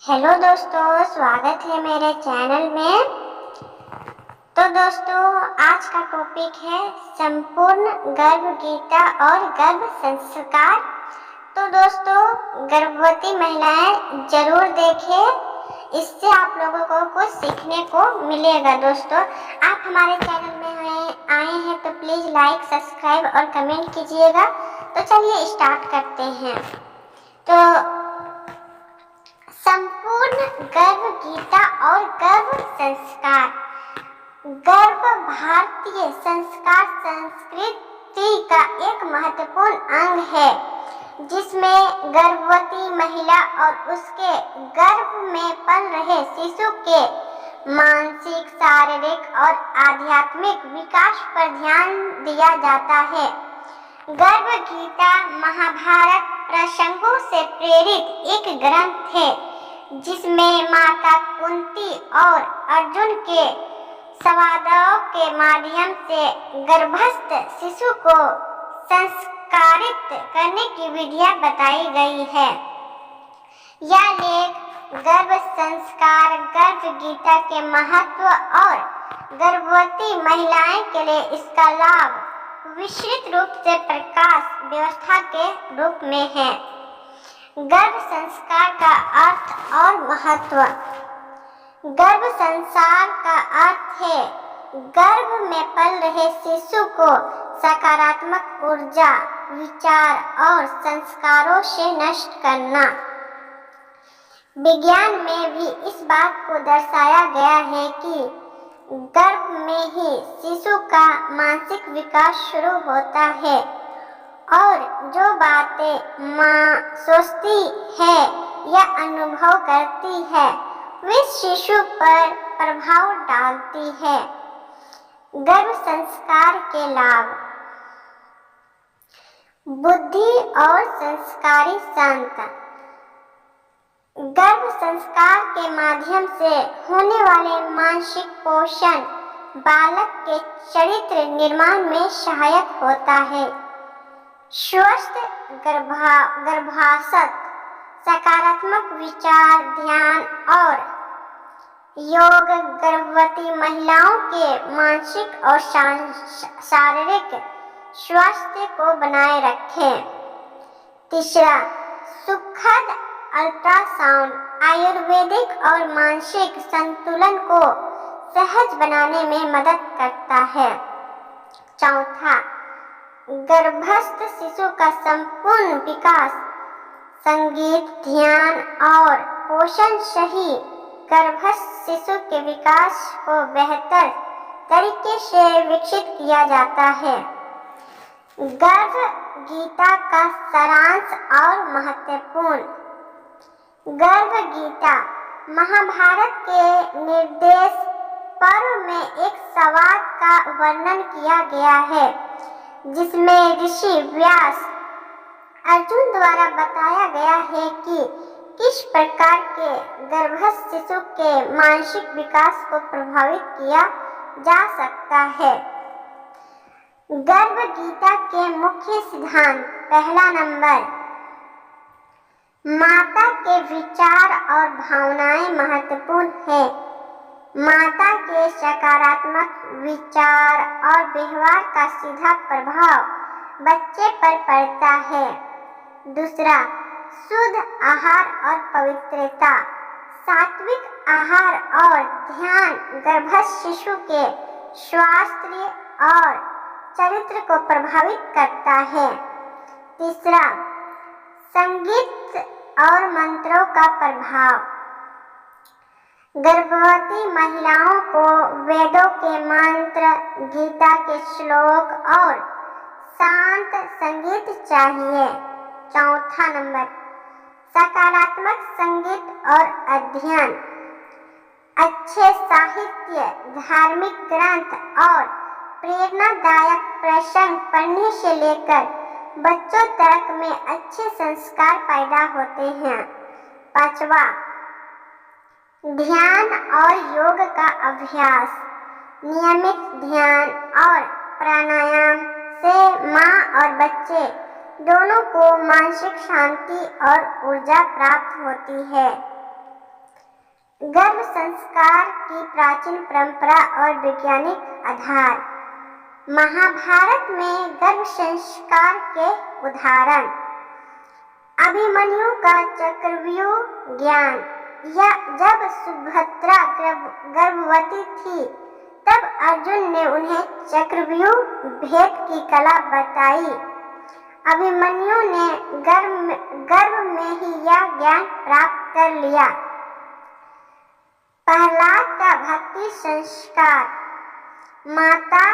Hello दोस्तों, स्वागत है मेरे चैनल में। तो दोस्तों, आज का टॉपिक है संपूर्ण गर्भ गीता और गर्भ संस्कार। तो दोस्तों, गर्भवती महिलाएं जरूर देखें, इससे आप लोगों को कुछ सीखने को मिलेगा। दोस्तों, आप हमारे चैनल में आए हैं तो प्लीज लाइक, सब्सक्राइब और कमेंट कीजिएगा। तो चलिए स्टार्ट करते हैं। तो संपूर्ण गर्भ गीता और गर्भ संस्कार। गर्भ भारतीय संस्कार संस्कृति का एक महत्वपूर्ण अंग है, जिसमें गर्भवती महिला और उसके गर्भ में पल रहे शिशु के मानसिक, शारीरिक और आध्यात्मिक विकास पर ध्यान दिया जाता है। गर्भ गीता महाभारत प्रसंगों से प्रेरित एक ग्रंथ है, जिसमें माता कुंती और अर्जुन के संवादों के माध्यम से गर्भस्थ शिशु को संस्कारित करने की विधियां बताई गई है। यह लेख गर्भ संस्कार, गर्भ गीता के महत्व और गर्भवती महिलाएं के लिए इसका लाभ विस्तृत रूप से प्रकाश व्यवस्था के रूप में है। गर्भ संस्कार का अर्थ और महत्व। गर्भ संस्कार का अर्थ है गर्भ में पल रहे शिशु को सकारात्मक ऊर्जा, विचार और संस्कारों से नष्ट करना। विज्ञान में भी इस बात को दर्शाया गया है कि गर्भ में ही शिशु का मानसिक विकास शुरू होता है और जो बातें माँ सोचती है या अनुभव करती है वे शिशु पर प्रभाव डालती है। गर्भ संस्कार के लाभ। बुद्धि और संस्कारी संत। गर्भ संस्कार के माध्यम से होने वाले मानसिक पोषण बालक के चरित्र निर्माण में सहायक होता है। स्वस्थ गर्भाशय, सकारात्मक विचार, ध्यान और योग गर्भवती महिलाओं के मानसिक और शारीरिक स्वास्थ्य को बनाए रखें। तीसरा, सुखद अल्ट्रासाउंड आयुर्वेदिक और मानसिक संतुलन को सहज बनाने में मदद करता है। चौथा, गर्भस्थ शिशु का संपूर्ण विकास, संगीत, ध्यान और पोषण सही गर्भस्थ शिशु के विकास को बेहतर तरीके से विकसित किया जाता है। गर्भ गीता का सारांश और महत्वपूर्ण। गर्भ गीता महाभारत के निर्देश पर्व में एक संवाद का वर्णन किया गया है, जिसमें ऋषि व्यास अर्जुन द्वारा बताया गया है कि किस प्रकार के गर्भस्थ शिशु के मानसिक विकास को प्रभावित किया जा सकता है। गर्भ गीता के मुख्य सिद्धांत। पहला नंबर, माता के विचार और भावनाएं महत्वपूर्ण है। माता के सकारात्मक विचार और व्यवहार का सीधा प्रभाव बच्चे पर पड़ता है। दूसरा, शुद्ध आहार और पवित्रता। सात्विक आहार और ध्यान गर्भस्थ शिशु के स्वास्थ्य और चरित्र को प्रभावित करता है। तीसरा, संगीत और मंत्रों का प्रभाव। गर्भवती महिलाओं को वेदों के मंत्र, गीता के श्लोक और शांत संगीत चाहिए। चौथा नंबर, सकारात्मक संगीत और अध्ययन। अच्छे साहित्य, धार्मिक ग्रंथ और प्रेरणादायक प्रसंग पढ़ने से लेकर बच्चों तक में अच्छे संस्कार पैदा होते हैं। पांचवा, ध्यान और योग का अभ्यास। नियमित ध्यान और प्राणायाम से माँ और बच्चे दोनों को मानसिक शांति और ऊर्जा प्राप्त होती है। गर्भ संस्कार की प्राचीन परंपरा और वैज्ञानिक आधार। महाभारत में गर्भ संस्कार के उदाहरण। अभिमन्यु का चक्रव्यूह ज्ञान। या जब सुभद्रा गर्भवती थी तब अर्जुन ने उन्हें चक्रव्यूह भेद की कला बताई। अभिमन्यु ने गर्भ में ही यह ज्ञान प्राप्त कर लिया। प्रहलाद का भक्ति संस्कार। माता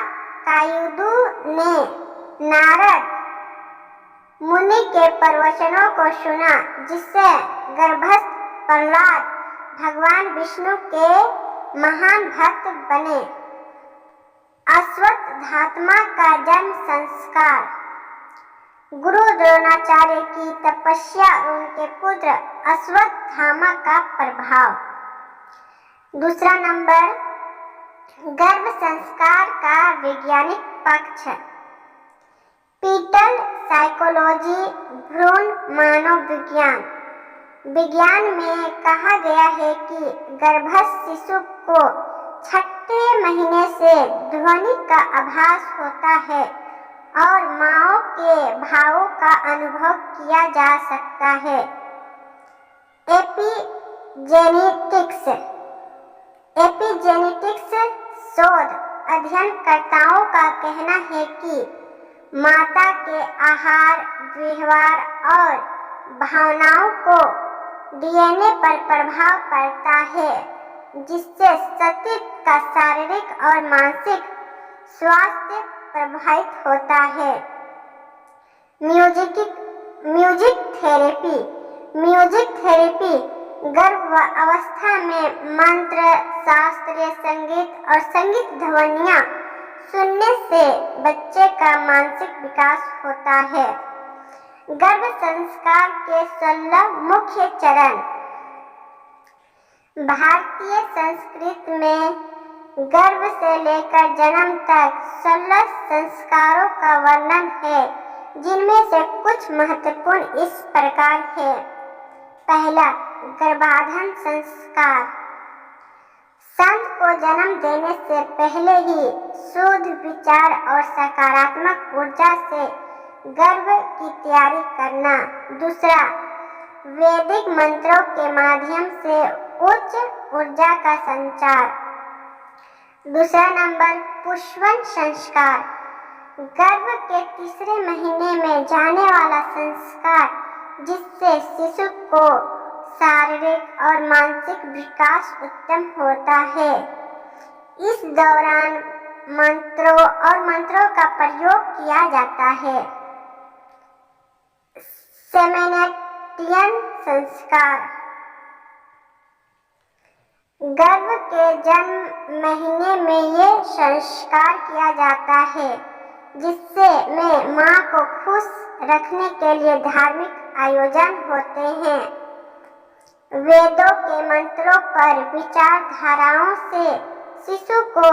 कायुदु ने नारद मुनि के प्रवचनों को सुना, जिससे गर्भस्थ प्रहलाद भगवान विष्णु के महान भक्त बने। अश्वत्थामा का जन्म संस्कार। गुरु द्रोणाचार्य की तपस्या और उनके पुत्र अश्वत्थामा का प्रभाव। दूसरा नंबर, गर्भ संस्कार का वैज्ञानिक पक्ष। फीटल साइकोलॉजी, भ्रूण मनोविज्ञान। विज्ञान में कहा गया है कि गर्भस्थ शिशु को छठे महीने से ध्वनि का आभास होता है और माँओं के भावों का अनुभव किया जा सकता है। एपिजेनेटिक्स शोध अध्ययनकर्ताओं का कहना है कि माता के आहार, व्यवहार और भावनाओं को डीएनए पर प्रभाव पड़ता है, जिससे सती का शारीरिक और मानसिक स्वास्थ्य प्रभावित होता है। म्यूजिक थेरेपी गर्भ अवस्था में मंत्र, शास्त्रीय संगीत और संगीत ध्वनियाँ सुनने से बच्चे का मानसिक विकास होता है। गर्भ संस्कार के 16 मुख्य चरण। भारतीय संस्कृति में गर्भ से लेकर जन्म तक 16 संस्कारों का वर्णन है, जिनमें से कुछ महत्वपूर्ण इस प्रकार है। पहला, गर्भाधान संस्कार। संत को जन्म देने से पहले ही शुद्ध विचार और सकारात्मक ऊर्जा से गर्भ की तैयारी करना। दूसरा, वैदिक मंत्रों के माध्यम से उच्च ऊर्जा का संचार। दूसरा नंबर, पुष्पन संस्कार। गर्भ के तीसरे महीने में जाने वाला संस्कार, जिससे शिशु को शारीरिक और मानसिक विकास उत्तम होता है। इस दौरान मंत्रों का प्रयोग किया जाता है। सेमेनेटियन संस्कार। गर्भ के जन्म महीने में ये संस्कार किया जाता है, जिससे में माँ को खुश रखने के लिए धार्मिक आयोजन होते हैं। वेदों के मंत्रों पर विचारधाराओं से शिशु को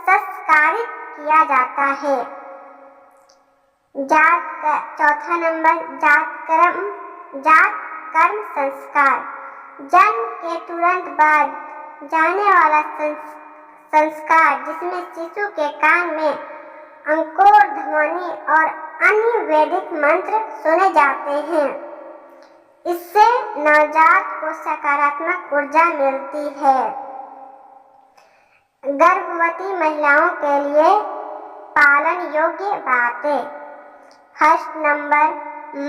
संस्कारित किया जाता है। चौथा नंबर, जात कर्म संस्कार। जन्म के तुरंत बाद जाने वाला संस्कार, जिसमें शिशु के कान में अंकुर ध्वनि और अन्य वैदिक मंत्र सुने जाते हैं। इससे नवजात को सकारात्मक ऊर्जा मिलती है। गर्भवती महिलाओं के लिए पालन योग्य बातें। फर्स्ट नंबर,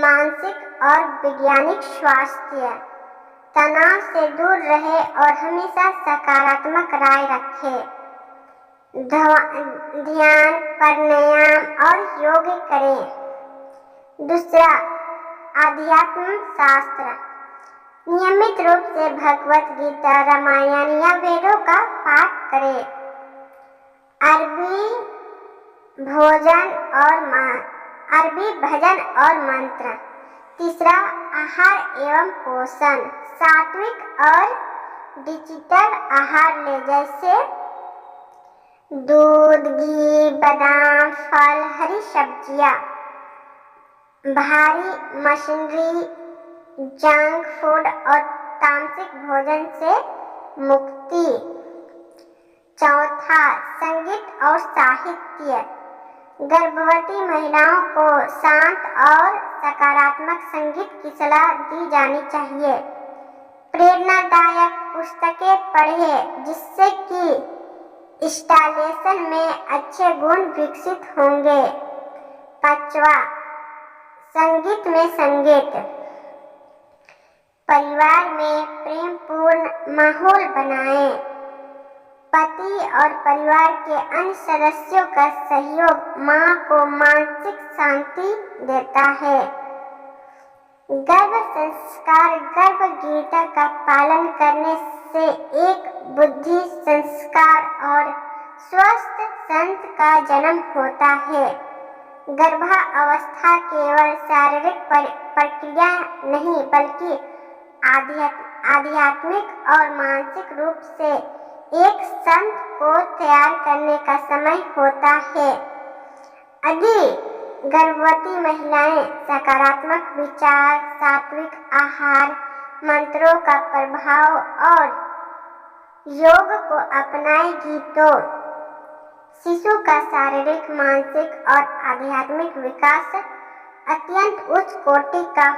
मानसिक और वैज्ञानिक स्वास्थ्य। तनाव से दूर रहे और हमेशा सकारात्मक राय रखें। ध्यान, प्राणायाम और योग करें। दूसरा, आध्यात्म शास्त्र। नियमित रूप से भगवत गीता, रामायण या वेदों का पाठ करें। अरबी भजन और मंत्र। तीसरा, आहार एवं पोषण। सात्विक और डिजिटल आहार ले, जैसे दूध, घी, बादाम, फल, हरी सब्जियां। भारी मशीनरी, जंक फूड और तामसिक भोजन से मुक्ति। चौथा, संगीत और साहित्य। गर्भवती महिलाओं को शांत और सकारात्मक संगीत की सलाह दी जानी चाहिए। प्रेरणादायक पुस्तकें पढ़ें जिससे कि इंस्टॉलेशन में अच्छे गुण विकसित होंगे। पांचवा, संगीत में संगीत। परिवार में प्रेमपूर्ण माहौल बनाएं। पति और परिवार के अन्य सदस्यों का सहयोग मां को मानसिक शांति देता है। गर्भ संस्कार गर्भ गीता का पालन करने से एक बुद्धि संस्कार और स्वस्थ संत का जन्म होता है। गर्भावस्था केवल शारीरिक प्रक्रिया नहीं बल्कि आध्यात्मिक और मानसिक रूप से एक संत को तैयार करने का समय होता है। यदि गर्भवती महिलाएं सकारात्मक विचार, सात्विक आहार, मंत्रों का प्रभाव और योग को अपनाएगी तो शिशु का शारीरिक, मानसिक और आध्यात्मिक विकास अत्यंत उच्च कोटि का